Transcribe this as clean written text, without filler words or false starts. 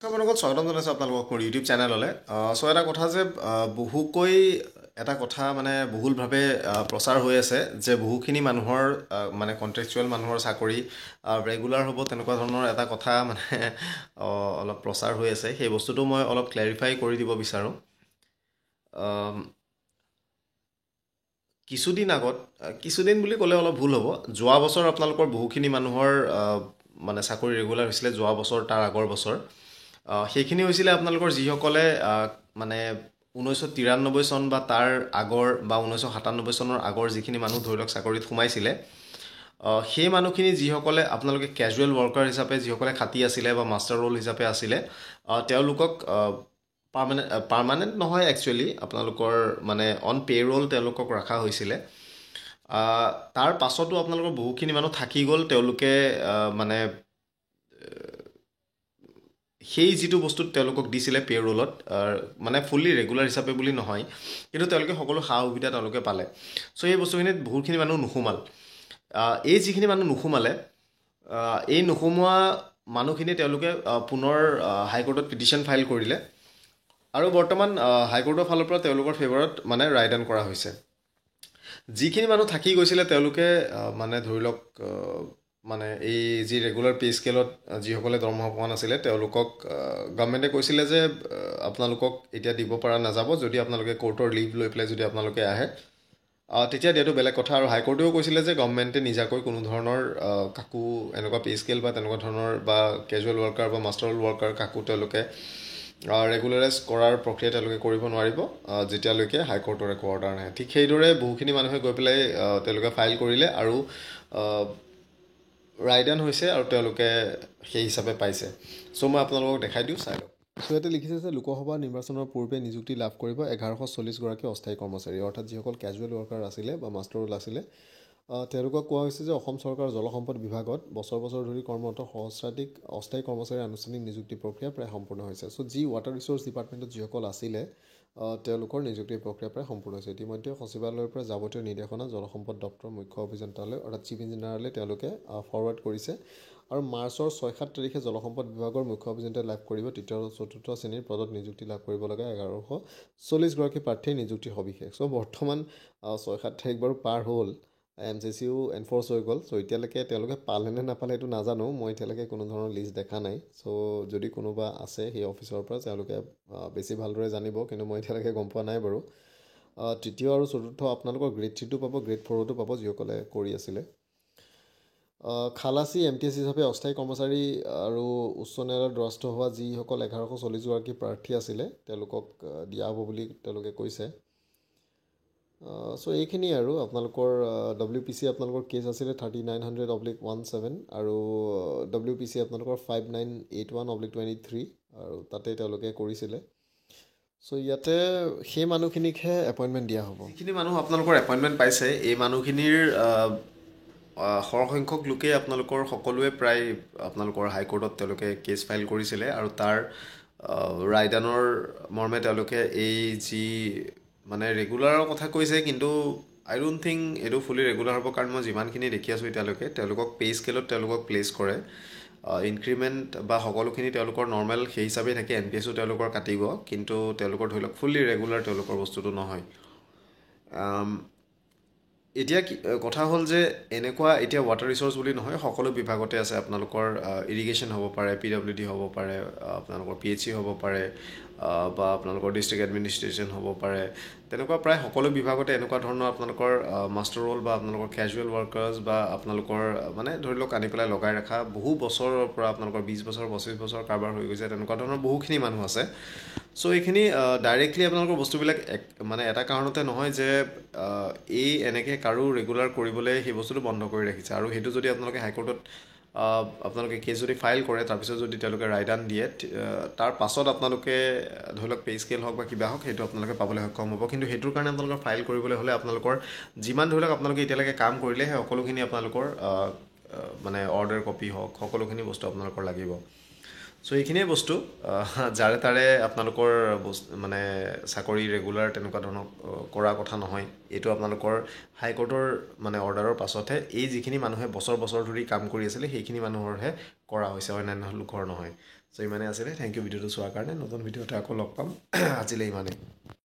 আপোনালোকক স্বাগতম জনাইছোঁ আপোনালোকক মোৰ ইউটিউব চেনেললৈ। চ' এটা কথা যে বহুকৈ এটা কথা মানে বহুলভাৱে প্ৰচাৰ হৈ আছে যে বহুখিনি মানুহৰ মানে কণ্ট্ৰেকচুৱেল মানুহৰ চাকৰি ৰেগুলাৰ হ'ব, তেনেকুৱা ধৰণৰ এটা কথা মানে অলপ প্ৰচাৰ হৈ আছে। সেই বস্তুটো মই অলপ ক্লেৰিফাই কৰি দিব বিচাৰোঁ। কিছুদিন বুলি ক'লে অলপ ভুল হ'ব। যোৱা বছৰ আপোনালোকৰ বহুখিনি মানুহৰ মানে চাকৰি ৰেগুলাৰ হৈছিলে। যোৱা বছৰ, তাৰ আগৰ বছৰ সেইখিনি হৈছিলে আপোনালোকৰ যিসকলে মানে 1993 চন বা তাৰ আগৰ বা 1997 চনৰ আগৰ যিখিনি মানুহ ধৰি লওক চাকৰিত সোমাইছিলে, সেই মানুহখিনি যিসকলে আপোনালোকে কেজুৱেল ৱৰ্কাৰ হিচাপে যিসকলে খাটি আছিলে বা মাষ্টাৰ ৰোল হিচাপে আছিলে, তেওঁলোকক পাৰ্মানেণ্ট নহয় একচুৱেলি, আপোনালোকৰ মানে অন পে' ৰোল তেওঁলোকক ৰখা হৈছিলে। তাৰ পাছতো আপোনালোকৰ বহুখিনি মানুহ থাকি গ'ল। তেওঁলোকে মানে সেই যিটো বস্তুত তেওঁলোকক দিছিলে পে' ৰোলত, মানে ফুল্লি ৰেগুলাৰ হিচাপে বুলি নহয়, কিন্তু তেওঁলোকে সকলো সা সুবিধা তেওঁলোকে পালে। চ' এই বস্তুখিনিত বহুতখিনি মানুহ নোসোমাল। এই যিখিনি মানুহ নোসোমালে, এই নোসোমোৱা মানুহখিনি তেওঁলোকে পুনৰ হাইকোৰ্টত পিটিশ্যন ফাইল কৰিলে আৰু বৰ্তমান হাইকোৰ্টৰ ফালৰ পৰা তেওঁলোকৰ ফেভাৰত মানে ৰায়দান কৰা হৈছে। যিখিনি মানুহ থাকি গৈছিলে তেওঁলোকে মানে ধৰি লওক মানে এই যি ৰেগুলাৰ পে' স্কেলত যিসকলে দৰমহা পোৱা নাছিলে, তেওঁলোকক গভৰ্ণমেণ্টে কৈছিলে যে আপোনালোকক এতিয়া দিব পৰা নাযাব, যদি আপোনালোকে কোৰ্টৰ লিভ লৈ পেলাই যদি আপোনালোকে আহে তেতিয়া দিয়াটো বেলেগ কথা। আৰু হাইকোৰ্টেও কৈছিলে যে গভৰ্ণমেণ্টে নিজাকৈ কোনো ধৰণৰ কাকো এনেকুৱা পে' স্কেল বা তেনেকুৱা ধৰণৰ বা কেজুৱেল ৱৰ্কাৰ বা মাষ্টাৰ ৱৰ্কাৰ কাকো তেওঁলোকে ৰেগুলাৰাইজ কৰাৰ প্ৰক্ৰিয়া তেওঁলোকে কৰিব নোৱাৰিব যেতিয়ালৈকে হাইকোৰ্টৰ একো অৰ্ডাৰ নাহে। ঠিক সেইদৰে বহুখিনি মানুহে গৈ পেলাই তেওঁলোকে ফাইল কৰিলে আৰু ৰায়দান হৈছে আৰু তেওঁলোকে সেই হিচাপে পাইছে। চ' মই আপোনালোকক দেখাই দিওঁ, চাই লওক। চ' ইয়াতে লিখিছে যে লোকসভা নিৰ্বাচনৰ পূৰ্বে নিযুক্তি লাভ কৰিব 1140গৰাকী অস্থায়ী কৰ্মচাৰী, অৰ্থাৎ যিসকল কেজুৱেল ৱৰ্কাৰ আছিলে বা মাষ্টাৰ ৰোল আছিলে, তেওঁলোকক কোৱা হৈছে যে অসম চৰকাৰৰ জলসম্পদ বিভাগত বছৰ ধৰি কৰ্মৰত সহস্ৰাধিক অস্থায়ী কৰ্মচাৰীৰ আনুষ্ঠানিক নিযুক্তি প্ৰক্ৰিয়া প্ৰায় সম্পূৰ্ণ হৈছে। চ' যি ৱাটাৰ ৰিচোৰ্চ ডিপাৰ্টমেণ্টত যিসকল আছিলে, তেওঁলোকৰ নিযুক্তি প্ৰক্ৰিয়া প্ৰায় সম্পূৰ্ণ হৈছে। ইতিমধ্যে সচিবালয়ৰ পৰা যাৱতীয় নিৰ্দেশনা জলসম্পদ দপ্তৰৰ মুখ্য অভিযন্তালৈ অৰ্থাৎ চিফ ইঞ্জিনিয়াৰলৈ তেওঁলোকে ফৰৱাৰ্ড কৰিছে আৰু মাৰ্চৰ 6-7 তাৰিখে জলসম্পদ বিভাগৰ মুখ্য অভিযন্তাই লাভ কৰিব 3য় আৰু 4ৰ্থ শ্ৰেণীৰ পদত নিযুক্তি লাভ কৰিব লগা 1140গৰাকী প্ৰাৰ্থীৰ নিযুক্তিৰ সবিশেষ। চ' বৰ্তমান 6-7 তাৰিখ বাৰু পাৰ হ'ল, MCCও এনফৰ্চ হৈ গ'ল। চ' এতিয়ালৈকে তেওঁলোকে পালে নে নাপালে এইটো নাজানো, মই এতিয়ালৈকে কোনো ধৰণৰ লিষ্ট দেখা নাই। চ' যদি কোনোবা আছে সেই অফিচৰ পৰা, তেওঁলোকে বেছি ভালদৰে জানিব, কিন্তু মই এতিয়ালৈকে গম পোৱা নাই বাৰু। 3য় আৰু 4ৰ্থ আপোনালোকৰ গ্ৰেড 3টো পাব, গ্ৰেড 4টো পাব যিসকলে কৰি আছিলে। খালাচী MTS হিচাপে অস্থায়ী কৰ্মচাৰী আৰু উচ্চ ন্যায়ালয়ৰ দ্বাৰস্থ হোৱা যিসকল 1140গৰাকী প্ৰাৰ্থী আছিলে, তেওঁলোকক দিয়া হ'ব বুলি তেওঁলোকে কৈছে। চ' এইখিনি আৰু আপোনালোকৰ WPC আপোনালোকৰ কেছ আছিলে 3900/17 আৰু WPC আপোনালোকৰ 5981/23 আৰু তাতে তেওঁলোকে কৰিছিলে। চ' ইয়াতে সেই মানুহখিনিকহে এপইণ্টমেণ্ট দিয়া হ'ব। যিখিনি মানুহ আপোনালোকৰ এপইণ্টমেণ্ট পাইছে, এই মানুহখিনিৰ সৰহসংখ্যক লোকেই আপোনালোকৰ সকলোৱে প্ৰায় আপোনালোকৰ হাইকোৰ্টত তেওঁলোকে কেছ ফাইল কৰিছিলে আৰু তাৰ ৰায়দানৰ মৰ্মে তেওঁলোকে এই যি মানে ৰেগুলাৰৰ কথা কৈছে, কিন্তু আই ডোণ্ট থিংক এইটো ফুলি ৰেগুলাৰ হ'ব, কাৰণ মই যিমানখিনি দেখি আছোঁ এতিয়ালৈকে তেওঁলোকক পে' স্কেলত তেওঁলোকক প্লেচ কৰে। ইনক্ৰিমেণ্ট বা সকলোখিনি তেওঁলোকৰ নৰ্মেল সেই হিচাপেই থাকে, NPSও তেওঁলোকৰ কাটিব, কিন্তু তেওঁলোকৰ ধৰি লওক ফুল্লি ৰেগুলাৰ তেওঁলোকৰ বস্তুটো নহয়। এতিয়া কথা হ'ল যে এনেকুৱা এতিয়া ৱাটাৰ ৰিচোৰ্চ বুলি নহয়, সকলো বিভাগতে আছে। আপোনালোকৰ ইৰিগেশ্যন হ'ব পাৰে, PWD হ'ব পাৰে, আপোনালোকৰ PHC হ'ব পাৰে, বা আপোনালোকৰ ডিষ্ট্ৰিক্ট এডমিনিষ্ট্ৰেশ্যন হ'ব পাৰে, তেনেকুৱা প্ৰায় সকলো বিভাগতে এনেকুৱা ধৰণৰ আপোনালোকৰ মাষ্টাৰ ৰোল বা আপোনালোকৰ কেজুৱেল ৱৰ্কাৰ্ছ বা আপোনালোকৰ মানে ধৰি লওক আনি পেলাই লগাই ৰখা বহু বছৰৰ পৰা আপোনালোকৰ 20 বছৰ 25 বছৰ কাৰোবাৰ হৈ গৈছে, তেনেকুৱা ধৰণৰ বহুখিনি মানুহ আছে। চ' এইখিনি ডাইৰেক্টলি আপোনালোকৰ বস্তুবিলাক মানে এটা কাৰণতে নহয় যে এই এনেকৈ কাৰো ৰেগুলাৰ কৰিবলৈ সেই বস্তুটো বন্ধ কৰি ৰাখিছে। আৰু সেইটো যদি আপোনালোকে হাইকোৰ্টত আপোনালোকে কেছ যদি ফাইল কৰে, তাৰপিছত যদি তেওঁলোকে ৰায়দান দিয়ে, তাৰ পাছত আপোনালোকে ধৰি লওক পে' স্কেল হওক বা কিবা হওক সেইটো আপোনালোকে পাবলৈ সক্ষম হ'ব। কিন্তু সেইটোৰ কাৰণে আপোনালোকৰ ফাইল কৰিবলৈ হ'লে আপোনালোকৰ যিমান ধৰি লওক আপোনালোকে এতিয়ালৈকে কাম কৰিলে সেই সকলোখিনি আপোনালোকৰ মানে অৰ্ডাৰ কপি হওক সকলোখিনি বস্তু আপোনালোকৰ লাগিব। চ' এইখিনিয়ে বস্তু, যাৰে তাৰে আপোনালোকৰ মানে চাকৰি ৰেগুলাৰ তেনেকুৱা ধৰণৰ কৰা কথা নহয়। এইটো আপোনালোকৰ হাইকোৰ্টৰ মানে অৰ্ডাৰৰ পাছতহে এই যিখিনি মানুহে বছৰ ধৰি কাম কৰি আছিলে সেইখিনি মানুহৰহে কৰা হৈছে, অন্যান্য লোকৰ নহয়। চ' ইমানে আছিলে, থেংক ইউ ভিডিঅ'টো চোৱাৰ কাৰণে। নতুন ভিডিঅ'তে আকৌ লগ পাম। আজিলৈ ইমানেই।